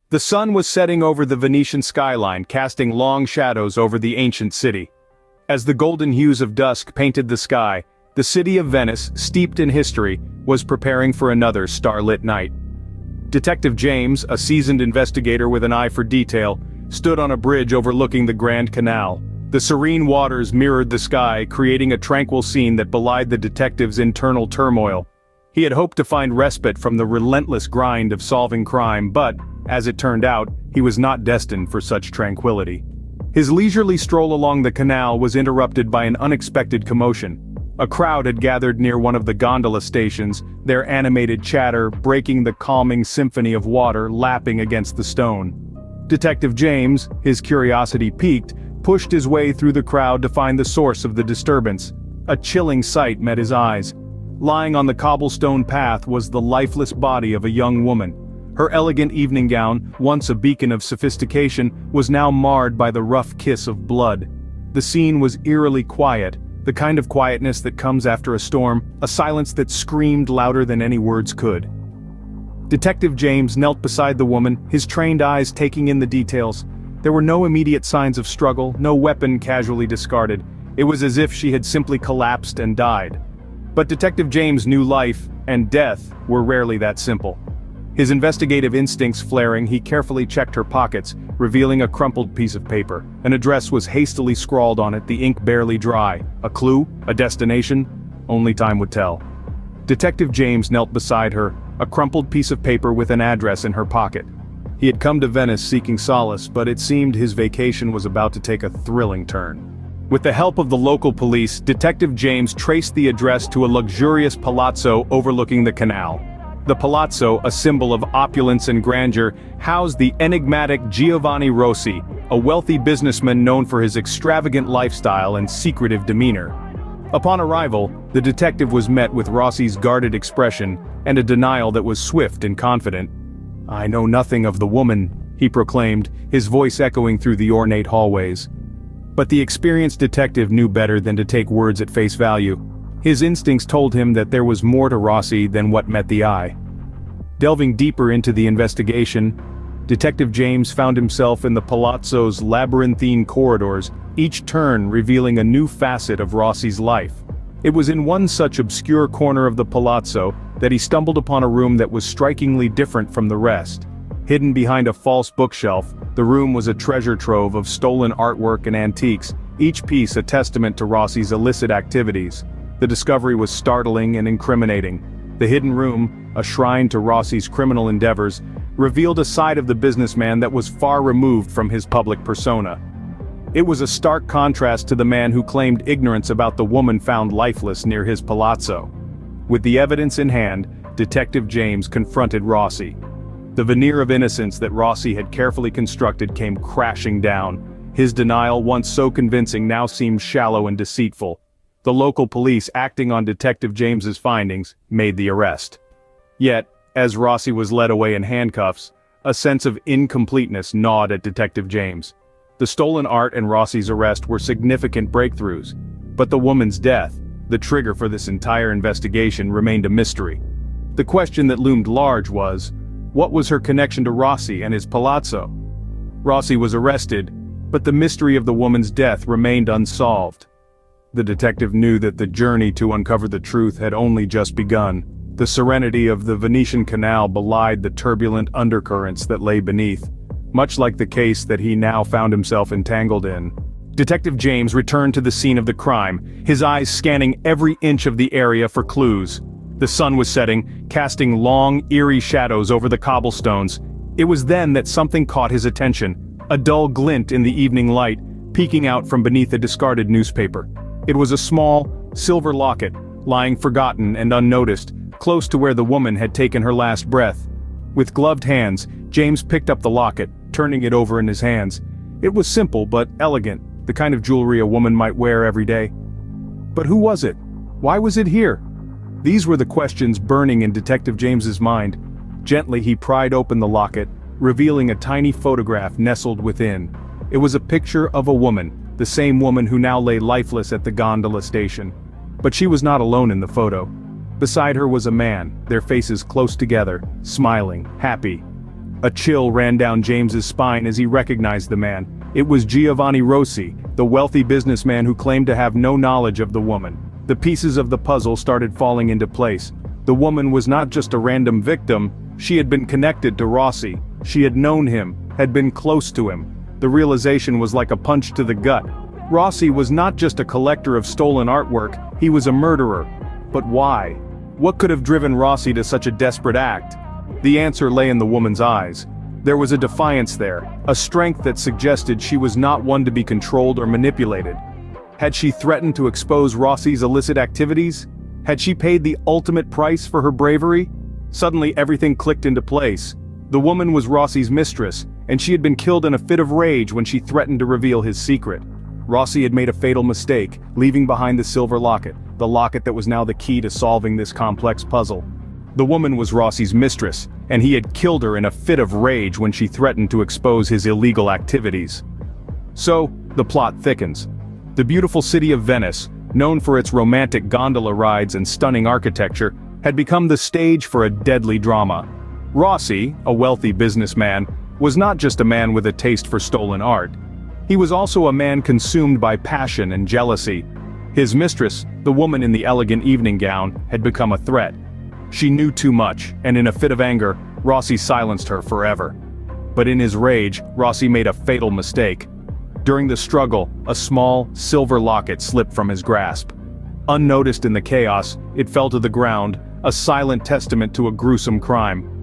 The sun was setting over the Venetian skyline, casting long shadows over the ancient city. As the golden hues of dusk painted the sky, the city of Venice, steeped in history, was preparing for another starlit night. Detective James, a seasoned investigator with an eye for detail, stood on a bridge overlooking the Grand Canal. The serene waters mirrored the sky, creating a tranquil scene that belied the detective's internal turmoil. He had hoped to find respite from the relentless grind of solving crime, but, as it turned out, he was not destined for such tranquility. His leisurely stroll along the canal was interrupted by an unexpected commotion. A crowd had gathered near one of the gondola stations, their animated chatter breaking the calming symphony of water lapping against the stone. Detective James, his curiosity piqued, pushed his way through the crowd to find the source of the disturbance. A chilling sight met his eyes. Lying on the cobblestone path was the lifeless body of a young woman. Her elegant evening gown, once a beacon of sophistication, was now marred by the rough kiss of blood. The scene was eerily quiet, the kind of quietness that comes after a storm, a silence that screamed louder than any words could. Detective James knelt beside the woman, his trained eyes taking in the details. There were no immediate signs of struggle, no weapon casually discarded. It was as if she had simply collapsed and died. But Detective James knew life and death were rarely that simple. His investigative instincts flaring, he carefully checked her pockets, revealing a crumpled piece of paper. An address was hastily scrawled on it, the ink barely dry. A clue? A destination? Only time would tell. Detective James knelt beside her, a crumpled piece of paper with an address in her pocket. He had come to Venice seeking solace, but it seemed his vacation was about to take a thrilling turn. With the help of the local police, Detective James traced the address to a luxurious palazzo overlooking the canal. The palazzo, a symbol of opulence and grandeur, housed the enigmatic Giovanni Rossi, a wealthy businessman known for his extravagant lifestyle and secretive demeanor. Upon arrival, the detective was met with Rossi's guarded expression and a denial that was swift and confident. "I know nothing of the woman," he proclaimed, his voice echoing through the ornate hallways. But the experienced detective knew better than to take words at face value. His instincts told him that there was more to Rossi than what met the eye. Delving deeper into the investigation, Detective James found himself in the palazzo's labyrinthine corridors, each turn revealing a new facet of Rossi's life. It was in one such obscure corner of the palazzo that he stumbled upon a room that was strikingly different from the rest. Hidden behind a false bookshelf, the room was a treasure trove of stolen artwork and antiques, each piece a testament to Rossi's illicit activities. The discovery was startling and incriminating. The hidden room, a shrine to Rossi's criminal endeavors, revealed a side of the businessman that was far removed from his public persona. It was a stark contrast to the man who claimed ignorance about the woman found lifeless near his palazzo. With the evidence in hand, Detective James confronted Rossi. The veneer of innocence that Rossi had carefully constructed came crashing down. His denial, once so convincing, now seemed shallow and deceitful. The local police, acting on Detective James's findings, made the arrest. Yet, as Rossi was led away in handcuffs, a sense of incompleteness gnawed at Detective James. The stolen art and Rossi's arrest were significant breakthroughs, but the woman's death, the trigger for this entire investigation, remained a mystery. The question that loomed large was, what was her connection to Rossi and his palazzo? Rossi was arrested, but the mystery of the woman's death remained unsolved. The detective knew that the journey to uncover the truth had only just begun. The serenity of the Venetian Canal belied the turbulent undercurrents that lay beneath, much like the case that he now found himself entangled in. Detective James returned to the scene of the crime, his eyes scanning every inch of the area for clues. The sun was setting, casting long, eerie shadows over the cobblestones. It was then that something caught his attention, a dull glint in the evening light, peeking out from beneath a discarded newspaper. It was a small, silver locket, lying forgotten and unnoticed, close to where the woman had taken her last breath. With gloved hands, James picked up the locket, turning it over in his hands. It was simple but elegant, the kind of jewelry a woman might wear every day. But who was it? Why was it here? These were the questions burning in Detective James's mind. Gently he pried open the locket, revealing a tiny photograph nestled within. It was a picture of a woman, the same woman who now lay lifeless at the gondola station. But she was not alone in the photo. Beside her was a man, their faces close together, smiling, happy. A chill ran down James's spine as he recognized the man. It was Giovanni Rossi, the wealthy businessman who claimed to have no knowledge of the woman. The pieces of the puzzle started falling into place. The woman was not just a random victim, she had been connected to Rossi. She had known him, had been close to him. The realization was like a punch to the gut. Rossi was not just a collector of stolen artwork, he was a murderer. But why? What could have driven Rossi to such a desperate act? The answer lay in the woman's eyes. There was a defiance there, a strength that suggested she was not one to be controlled or manipulated. Had she threatened to expose Rossi's illicit activities? Had she paid the ultimate price for her bravery? Suddenly everything clicked into place. The woman was Rossi's mistress, and she had been killed in a fit of rage when she threatened to reveal his secret. Rossi had made a fatal mistake, leaving behind the Silver Locket, the locket that was now the key to solving this complex puzzle. The woman was Rossi's mistress, and he had killed her in a fit of rage when she threatened to expose his illegal activities. So, the plot thickens. The beautiful city of Venice, known for its romantic gondola rides and stunning architecture, had become the stage for a deadly drama. Rossi, a wealthy businessman, was not just a man with a taste for stolen art. He was also a man consumed by passion and jealousy. His mistress, the woman in the elegant evening gown, had become a threat. She knew too much, and in a fit of anger, Rossi silenced her forever. But in his rage, Rossi made a fatal mistake. During the struggle, a small, silver locket slipped from his grasp. Unnoticed in the chaos, it fell to the ground, a silent testament to a gruesome crime.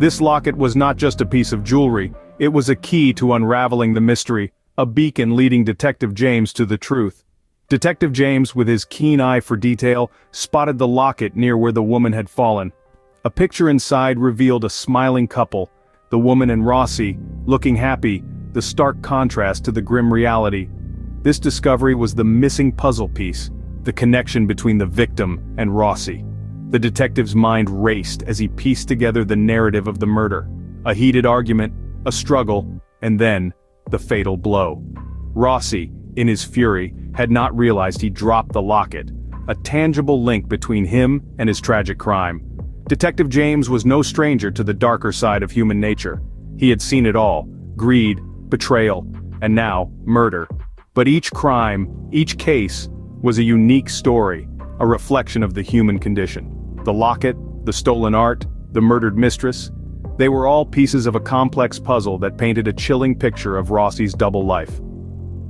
This locket was not just a piece of jewelry, it was a key to unraveling the mystery, a beacon leading Detective James to the truth. Detective James, with his keen eye for detail, spotted the locket near where the woman had fallen. A picture inside revealed a smiling couple, the woman and Rossi, looking happy, the stark contrast to the grim reality. This discovery was the missing puzzle piece, the connection between the victim and Rossi. The detective's mind raced as he pieced together the narrative of the murder. A heated argument, a struggle, and then, the fatal blow. Rossi, in his fury, had not realized he dropped the locket, a tangible link between him and his tragic crime. Detective James was no stranger to the darker side of human nature. He had seen it all: greed, betrayal, and now, murder. But each crime, each case, was a unique story, a reflection of the human condition. The locket, the stolen art, the murdered mistress, they were all pieces of a complex puzzle that painted a chilling picture of Rossi's double life.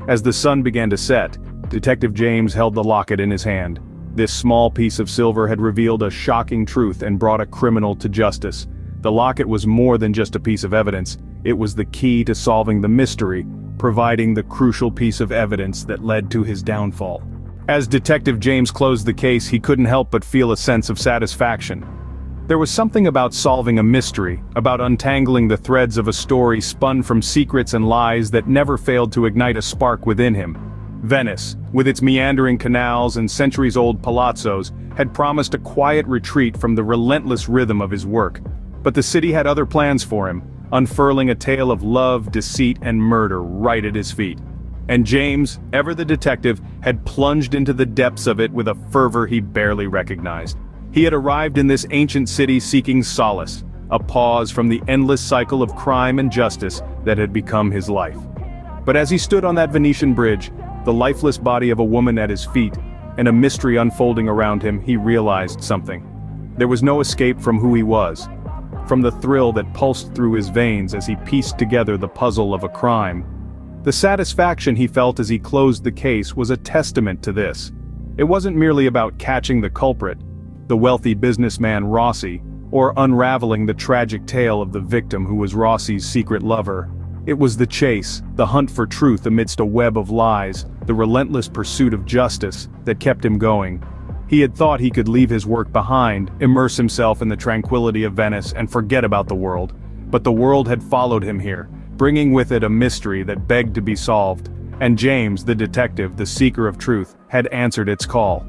As the sun began to set, Detective James held the locket in his hand. This small piece of silver had revealed a shocking truth and brought a criminal to justice. The locket was more than just a piece of evidence, it was the key to solving the mystery, providing the crucial piece of evidence that led to his downfall. As Detective James closed the case, he couldn't help but feel a sense of satisfaction. There was something about solving a mystery, about untangling the threads of a story spun from secrets and lies that never failed to ignite a spark within him. Venice, with its meandering canals and centuries-old palazzos, had promised a quiet retreat from the relentless rhythm of his work. But the city had other plans for him, unfurling a tale of love, deceit, and murder right at his feet. And James, ever the detective, had plunged into the depths of it with a fervor he barely recognized. He had arrived in this ancient city seeking solace, a pause from the endless cycle of crime and justice that had become his life. But as he stood on that Venetian bridge, the lifeless body of a woman at his feet, and a mystery unfolding around him, he realized something. There was no escape from who he was, from the thrill that pulsed through his veins as he pieced together the puzzle of a crime. The satisfaction he felt as he closed the case was a testament to this. It wasn't merely about catching the culprit, the wealthy businessman Rossi, or unraveling the tragic tale of the victim who was Rossi's secret lover. It was the chase, the hunt for truth amidst a web of lies, the relentless pursuit of justice that kept him going. He had thought he could leave his work behind, immerse himself in the tranquility of Venice, and forget about the world. But the world had followed him here, bringing with it a mystery that begged to be solved, and James, the detective, the seeker of truth, had answered its call.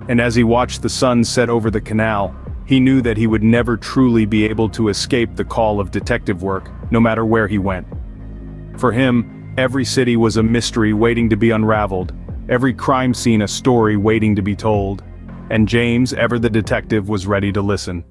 And as he watched the sun set over the canal, he knew that he would never truly be able to escape the call of detective work, no matter where he went. For him, every city was a mystery waiting to be unraveled, every crime scene a story waiting to be told. And James, ever the detective, was ready to listen.